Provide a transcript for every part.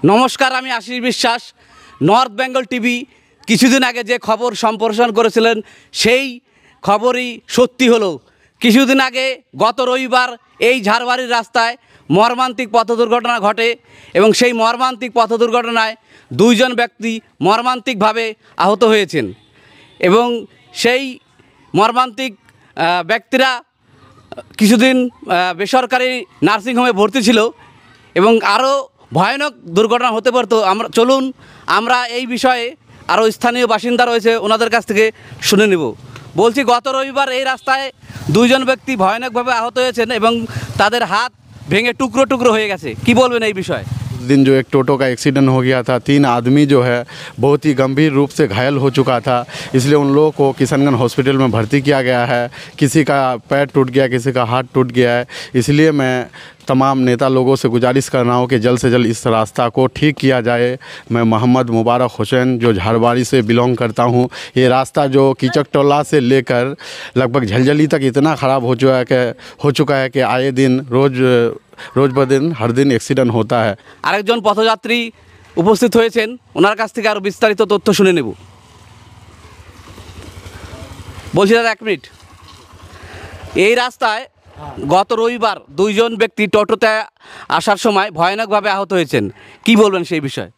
নমস্কার, আমি আশিস বিশ্বাস। নর্থ বেঙ্গল টিভি কিছুদিন আগে যে খবর সম্প্রসারণ করেছিলেন সেই খবরই সত্যি হলো। কিছুদিন আগে গত রবিবার এই ঝাড়বাড়ির রাস্তায় মর্মান্তিক পথ দুর্ঘটনা ঘটে এবং সেই মর্মান্তিক পথ দুর্ঘটনায় দুইজন ব্যক্তি মর্মান্তিকভাবে আহত হয়েছেন এবং সেই মর্মান্তিক ব্যক্তিরা কিছুদিন বেসরকারি নার্সিংহোমে ভর্তি ছিল এবং আরও ভয়ানক দুর্ঘটনা হতে পারতো। চলুন আমরা এই বিষয়ে আরও স্থানীয় বাসিন্দা রয়েছে ওনাদের কাছ থেকে শুনে নেব। বলছি, গত রবিবার এই রাস্তায় দুইজন ব্যক্তি ভয়ানকভাবে আহত হয়েছেন এবং তাদের হাত ভেঙে টুকরো টুকরো হয়ে গেছে। কি বলবেন এই বিষয়ে? दिन जो एक टोटो का एक्सीडेंट हो गया था, 3 आदमी जो है बहुत ही गंभीर रूप से घायल हो चुका था, इसलिए उन लोगों को किशनगंज हॉस्पिटल में भर्ती किया गया है। किसी का पैर टूट गया, किसी का हाथ टूट गया है। इसलिए मैं तमाम नेता लोगों से गुजारिश कर रहा हूँ कि जल्द से जल्द इस रास्ता को ठीक किया जाए। मैं मोहम्मद मुबारक हुसैन जो झाड़बाड़ी से बिलोंग करता हूँ। ये रास्ता जो कीचक टोला से लेकर लगभग झलझली तक इतना ख़राब हो चुका है कि आए दिन रोज ब दिन हर दिन एक्सीडेंट होता है। আরেকজন পথযাত্রী উপস্থিত হয়েছেন, ওনার কাছ থেকে আরও বিস্তারিত তথ্য শুনে নেব। বলছি দাদা, এক মিনিট। এই রাস্তায় গত রবিবার দুইজন ব্যক্তি টোটোতে আসার সময় ভয়ানকভাবে আহত হয়েছেন। কি বলবেন সেই বিষয়ে?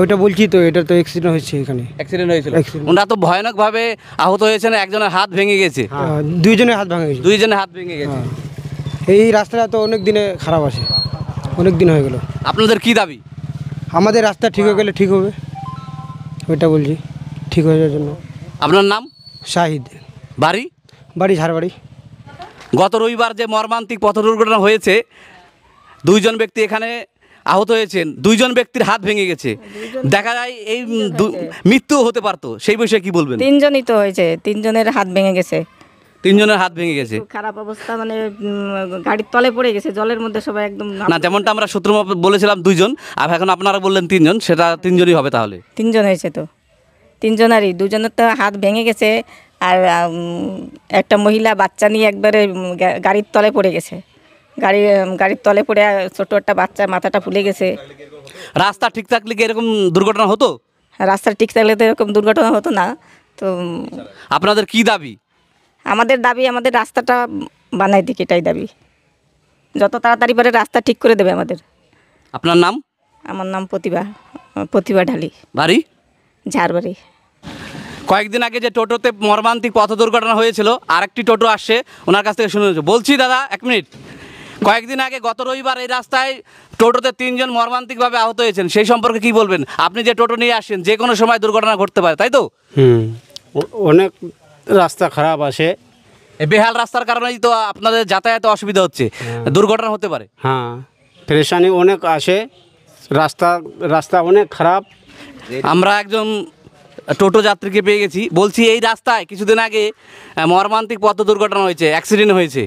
ওইটা বলছি তো, এটা তো অ্যাক্সিডেন্ট হয়েছে, এখানে অ্যাক্সিডেন্ট হয়েছিল। ওনারা তো ভয়ানকভাবে আহত হয়েছেন, একজনের হাত ভেঙে গেছে। দুইজনের হাত ভাঙা গেছে। দুইজনের হাত ভেঙে গেছে। এই রাস্তাটা তো অনেক দিনে খারাপ আছে, অনেক দিন হয়ে গেল। আপনাদের কি দাবি? আমাদের রাস্তা ঠিক হয়ে গেলে ঠিক হবে, ওইটা বলছি, ঠিক হয়ে যাওয়ার জন্য। আপনার নাম? শাহিদ। বাড়ি? বাড়ি ঝাড়বাড়ি। গত রবিবার যে মর্মান্তিক পথ দুর্ঘটনা হয়েছে, দুইজন ব্যক্তি এখানে আহত হয়েছেন, দুইজন ব্যক্তির হাত ভেঙে গেছে। দেখা যায় এই মৃত্যু হতে পারতো, সেই বিষয়ে কি বলবেন? তিনজনই তো হয়েছে, তিনজনের হাত ভেঙে গেছে। তিনজনের হাত ভেঙে গেছে। খারাপ অবস্থা, মানে গাড়ির তলে পড়ে গেছে, জলের মধ্যে সবাই একদম। না, যেমনটা আমরা সূত্র বলেছিলাম দুইজন, আর এখন আপনারা বললেন তিনজন, সেটা তিনজনই হবে তাহলে? তিনজন হয়েছে তো, তিনজনারই। দুজনের তো হাত ভেঙে গেছে, আর একটা মহিলা বাচ্চা নিয়ে একবারে গাড়ির তলে পড়ে গেছে। গাড়ির তলে পড়ে ছোট একটা বাচ্চার মাথাটা ফুলে গেছে। রাস্তা ঠিক থাকলে কি এরকম দুর্ঘটনা হতো? রাস্তা ঠিক থাকলে তো এরকম দুর্ঘটনা হতো না। তো আপনাদের কি দাবি? আমাদের দাবি, আমাদের রাস্তাটা বানাই দিক, এটাই দাবি। যত তাড়াতাড়ি পারে রাস্তা ঠিক করে দেবে আমাদের। আপনার নাম? আমার নাম প্রতিভা ঢালি। বাড়ি? ঝাড়বাড়ি। কয়েকদিন আগে যে টোটোতে মর্মান্তিক পথ দুর্ঘটনা হয়েছিল, আরেকটি টোটো আসছে, ওনার কাছ থেকে শুনে। বলছি দাদা, এক মিনিট। কয়েকদিন আগে গত রবিবার এই রাস্তায় টোটোতে তিনজন মর্মান্তিকভাবে আহত হয়েছেন, সেই সম্পর্কে কি বলবেন? আপনি যে টোটো নিয়ে আসছেন, যে কোনো সময় দুর্ঘটনা ঘটতে পারে, তাই তো? অনেক রাস্তা খারাপ আছে। এই বেহাল রাস্তার কারণেই তো আপনাদের যাতায়াতে অসুবিধা হচ্ছে, দুর্ঘটনা হতে পারে। হ্যাঁ, পেরেশানি অনেক আছে, রাস্তা অনেক খারাপ। আমরা একজন টোটো যাত্রীকে পেয়ে গেছি। বলছি, এই রাস্তায় কিছুদিন আগে মর্মান্তিক পথ দুর্ঘটনা হয়েছে, অ্যাক্সিডেন্ট হয়েছে,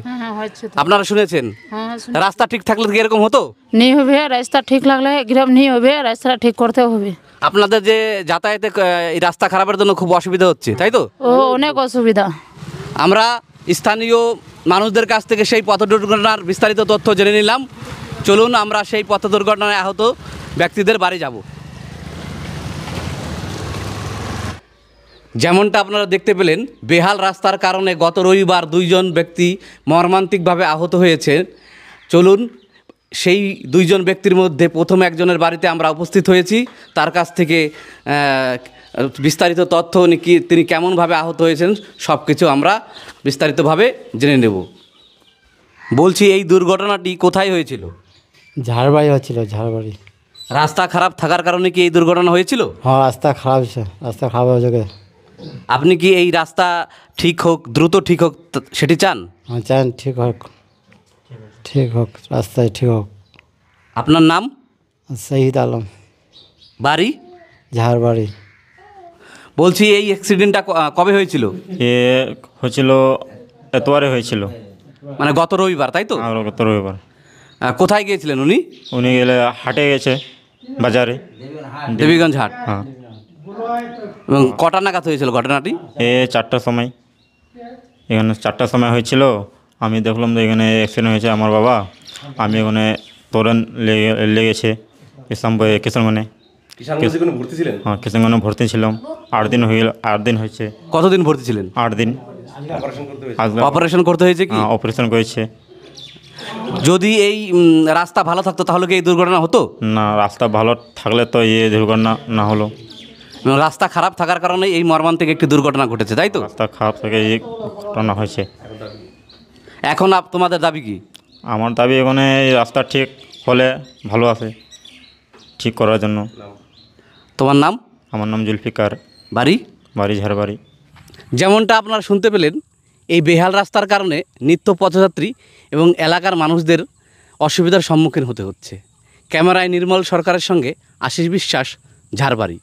আপনারা শুনেছেন? রাস্তা ঠিক থাকলে কি এরকম হতো? नहीं হবে, রাস্তা ঠিক লাগলে গ্রাম नहीं হবে, রাস্তা ঠিক করতে হবে। আপনাদের যে যাতায়াতে এই রাস্তা খারাপের জন্য খুব অসুবিধা হচ্ছে, তাই তো? অনেক অসুবিধা। আমরা স্থানীয় মানুষদের কাছ থেকে সেই পথ দুর্ঘটনার বিস্তারিত তথ্য জেনে নিলাম। চলুন আমরা সেই পথ দুর্ঘটনায় আহত ব্যক্তিদের বাড়ি যাব। যেমনটা আপনারা দেখতে পেলেন, বেহাল রাস্তার কারণে গত রবিবার দুইজন ব্যক্তি মর্মান্তিকভাবে আহত হয়েছে। চলুন সেই দুইজন ব্যক্তির মধ্যে প্রথম একজনের বাড়িতে আমরা উপস্থিত হয়েছি, তার কাছ থেকে বিস্তারিত তথ্য তিনি কেমনভাবে আহত হয়েছেন সব কিছু আমরা বিস্তারিতভাবে জেনে নেব। বলছি, এই দুর্ঘটনাটি কোথায় হয়েছিল? ঝাড়বাড়ি হচ্ছিল, ঝাড়বাড়ি। রাস্তা খারাপ থাকার কারণে কি এই দুর্ঘটনা হয়েছিল? হ্যাঁ, রাস্তা খারাপ, রাস্তা খারাপ হয়েছে। আপনি কি এই রাস্তা ঠিক হোক, দ্রুত ঠিক হোক, সেটি চান? হ্যাঁ, চান ঠিক হোক, ঠিক হোক, রাস্তায় ঠিক হোক। আপনার নাম? শহীদ আলম। বাড়ি? ঝাড়বাড়ি। বলছি, এই অ্যাক্সিডেন্টটা কবে হয়েছিল? এ হয়েছিল এতবারে হয়েছিল, মানে গত রবিবার, তাই তো? গত রবিবার। কোথায় গিয়েছিলেন উনি? উনি গেলে হাটে গেছে, বাজারে, দেবীগঞ্জ হাট। হ্যাঁ। এবং কটা নাগাদ হয়েছিল ঘটনাটি? 4টার সময়। এখানে 4টার সময় হয়েছিল। আমি দেখলাম যে এখানে অ্যাক্সিডেন্ট হয়েছে আমার বাবা। আমি ওখানে তরণ লেগেছে, ইসলামপুরে কিষানগঞ্জে। কিষানগঞ্জে কোনো ভর্তি ছিলেন? হ্যাঁ, কিষানগঞ্জে ভর্তি ছিলাম। 8 দিন হয়েছে। কতদিন ভর্তি ছিলেন? 8 দিন। অপারেশন করতে হয়েছে? আসলে অপারেশন করতে হয়েছে কি? অপারেশন করেছে। যদি এই রাস্তা ভালো থাকতো তাহলে কি এই দুর্ঘটনা হতো? না, রাস্তা ভালো থাকলে তো দুর্ঘটনা না হলো। রাস্তা খারাপ থাকার কারণে এই মর্মান্তিক একটি দুর্ঘটনা ঘটেছে, তাই তো? রাস্তা খারাপ থেকে এই ঘটনা হয়েছে। এখন তোমাদের দাবি কি? আমার দাবি এখানে এই রাস্তা ঠিক হলে ভালো আছে, ঠিক করার জন্য। তোমার নাম? আমার নাম জুলফিকার। বাড়ি? বাড়ি ঝাড়বাড়ি। যেমনটা আপনারা শুনতে পেলেন, এই বেহাল রাস্তার কারণে নিত্য পথযাত্রী এবং এলাকার মানুষদের অসুবিধার সম্মুখীন হতে হচ্ছে। ক্যামেরায় নির্মল সরকারের সঙ্গে আশিস বিশ্বাস, ঝাড়বাড়ি।